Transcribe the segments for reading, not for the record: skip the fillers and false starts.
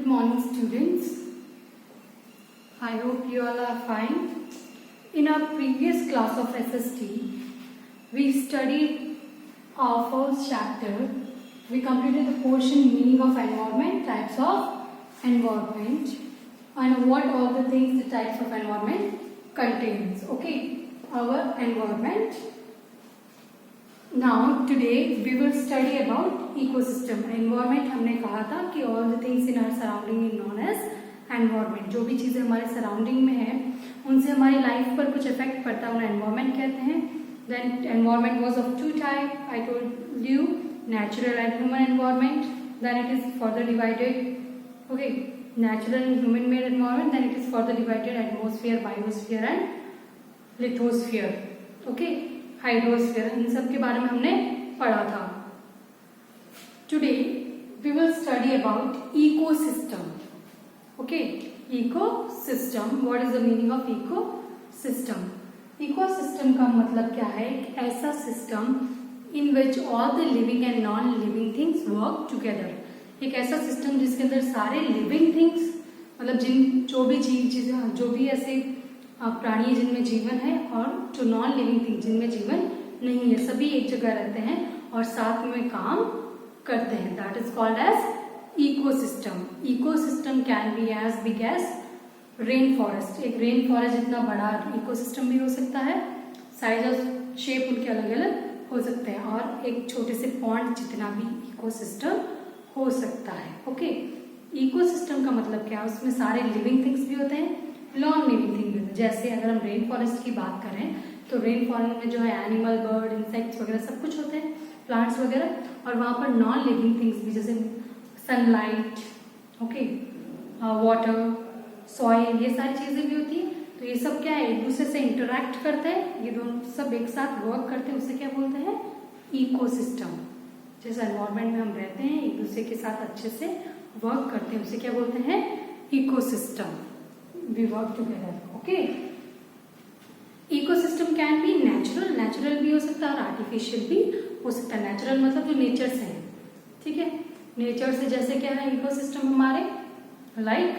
Good morning, students. I hope you all are fine. In our previous class of SST, we studied our first chapter. We completed the portion meaning of environment, types of environment, and what all the things the types of environment contains. Okay, our environment. Now today we will study about ecosystem. Environment हमने कहा था कि all the things in our surrounding is known as environment. जो भी चीजें हमारे surrounding में है उनसे हमारी लाइफ पर कुछ इफेक्ट पड़ता है, उन्हें एनवायरमेंट कहते हैं. Then environment was of two types. I told you, natural and human environment. Then it is further divided. Okay, natural and human made environment. Then it is further divided atmosphere, biosphere and lithosphere. Okay. Hydrosphere, इन सब के बारे में हमने पढ़ा था. Today we will study about ecosystem. Okay, ecosystem, what is the meaning of ecosystem? Ecosystem का मतलब क्या है? एक ऐसा system in which all the living and non living things work together. एक ऐसा सिस्टम जिसके अंदर सारे लिविंग थिंग्स, मतलब जो भी जीव, जो भी ऐसे प्राणी जिनमें जीवन है और जो नॉन लिविंग थिंग जिनमें जीवन नहीं है, सभी एक जगह रहते हैं और साथ में काम करते हैं. That is called as ecosystem. Ecosystem can be as big as rain forest. एक रेन फॉरेस्ट जितना बड़ा इकोसिस्टम भी हो सकता है, साइज और शेप उनके अलग अलग हो सकते हैं, और एक छोटे से पॉन्ड जितना भी इकोसिस्टम हो सकता है. ओके, इकोसिस्टम का मतलब क्या है? उसमें सारे लिविंग थिंग्स भी होते हैं, नॉन लिविंग थिंग भी. जैसे अगर हम रेन फॉरेस्ट की बात करें तो रेन फॉरेस्ट में जो है एनिमल, बर्ड, इंसेक्ट्स वगैरह सब कुछ होते हैं, प्लांट्स वगैरह, और वहां पर नॉन लिविंग थिंग्स भी जैसे सनलाइट, ओके, वाटर, सॉइल, ये सारी चीजें भी होती है. तो ये सब क्या है? एक दूसरे से इंटरैक्ट करते हैं, ये दोनों सब एक साथ वर्क करते हैं, उसे क्या बोलते हैं? इकोसिस्टम. जैसे एनवायरमेंट में हम रहते हैं, एक दूसरे के साथ अच्छे से वर्क करते हैं, उसे क्या बोलते हैं? Ecosystem. We work together. Okay. Ecosystem can be natural. Natural भी हो सकता है और artificial भी हो सकता है. Natural मतलब जो नेचर से है, ठीक है. नेचर से जैसे क्या है इकोसिस्टम हमारे? Like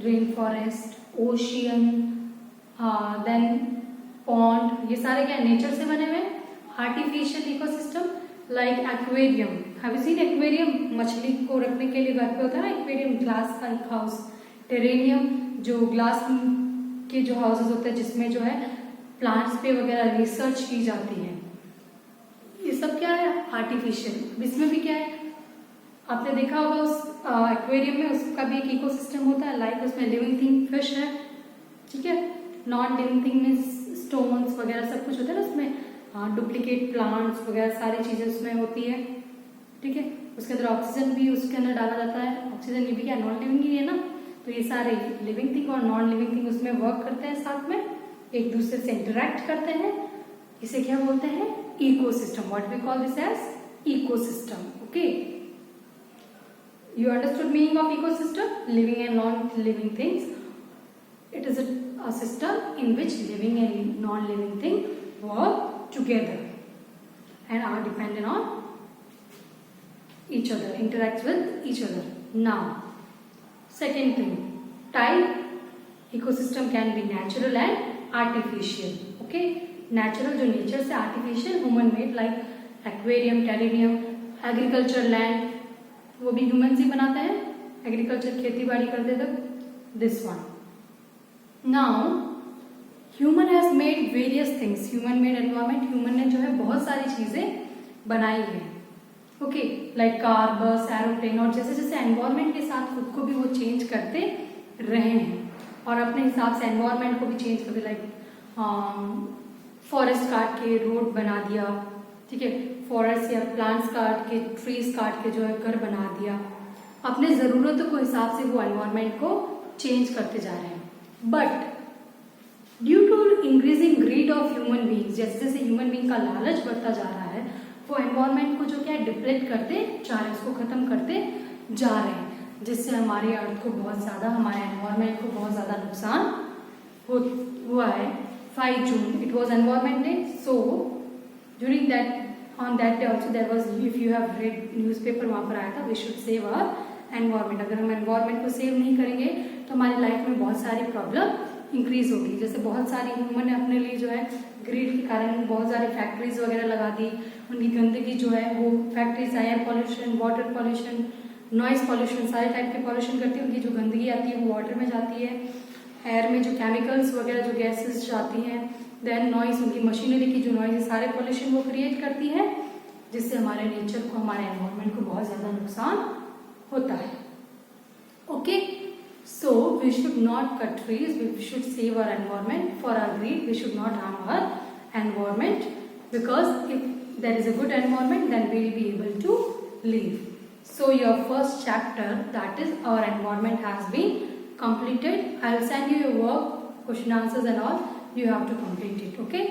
rain forest, ocean, then pond, ये सारे क्या नेचर से बने हुए. Artificial ecosystem like aquarium. Have you seen aquarium? मछली को रखने के लिए घर पे होता है ना एक्वेरियम, ग्लास का एक हाउस. टेरेनियम, जो ग्लास के जो हाउसेस होते हैं जिसमें जो है प्लांट्स पे वगैरह रिसर्च की जाती है. ये सब क्या है? आर्टिफिशियल. इसमें भी क्या है? आपने देखा होगा उस एक्वेरियम में उसका भी एक इकोसिस्टम होता है. लाइक उसमें लिविंग थिंग फिश है, ठीक है. नॉन लिविंग थिंग में स्टोन्स वगैरह सब कुछ होता है ना उसमें, डुप्लीकेट प्लांट्स वगैरह सारी चीजें उसमें होती है, ठीक है. उसके अंदर ऑक्सीजन भी उसके अंदर डाला जाता है. ऑक्सीजन ये भी क्या नॉन लिविंग ही है ना. तो ये सारे लिविंग थिंग और नॉन लिविंग थिंग उसमें वर्क करते हैं, साथ में एक दूसरे से इंटरैक्ट करते हैं. इसे क्या बोलते हैं? Ecosystem. What we call this as ecosystem. Okay, you understood meaning of ecosystem? Living and non living things. It is a system in which living and non living thing work together and are dependent on each other, interacts with each other. Now, second thing, type. Ecosystem can be natural and artificial. Okay, natural जो nature से, artificial human made like aquarium, terrarium, agriculture land, वो भी human ही बनाते हैं, agriculture खेती बाड़ी करते तक. This one. Now human has made various things. Human made environment, human ने जो है बहुत सारी चीजें बनाई है. ओके, लाइक कार, बस, एरोप्लेन, और जैसे जैसे एनवायरमेंट के साथ खुद को भी वो चेंज करते रहे हैं और अपने हिसाब से एनवायरमेंट को भी चेंज करते. लाइक फॉरेस्ट काट के रोड बना दिया, ठीक है. फॉरेस्ट या प्लांट्स काट के, ट्रीज काट के जो है घर बना दिया. अपने जरूरतों के हिसाब से वो एनवायरमेंट को चेंज करते जा रहे हैं. But due to increasing greed of human beings, जैसे जैसे ह्यूमन बींग का लालच बढ़ता जा रहा है, वो एनवायरमेंट को जो क्या डिप्लेट करते जा रहे हैं, उसको खत्म करते जा रहे हैं, जिससे हमारे अर्थ को बहुत ज्यादा, हमारे एनवायरमेंट को बहुत ज्यादा नुकसान हुआ है. 5 June it was environment day. So during that, on that day also there was, if you have read newspaper, वहां पर आया था, we should save our environment, अगर हम एनवायरमेंट को सेव नहीं करेंगे तो हमारी लाइफ में बहुत सारी प्रॉब्लम इंक्रीज होगी। जैसे बहुत सारी ह्यूमन ने अपने लिए जो है ग्रीड के कारण बहुत सारी फैक्ट्रीज वगैरह लगा दी, उनकी गंदगी जो है वो factories, air pollution, water pollution, noise pollution, सारे टाइप के पॉल्यूशन करती है। उनकी जो गंदगी आती है वो वाटर में जाती है, एयर में जो केमिकल्स वगैरह जो गैसेस जाती हैं, देन नॉइज, उनकी मशीनरी की जो नॉइज है, सारे पॉल्यूशन वो क्रिएट करती है, जिससे हमारे नेचर को, हमारे एनवायरमेंट को बहुत ज्यादा नुकसान होता है। Okay, so we should not cut trees, we should save our environment for our greed, we should not harm our environment, because if there is a good environment then we will be able to live. So your first chapter, that is our environment, has been completed. I will send you your work, question answers and all. You have to complete it. Okay,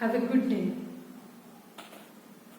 have a good day.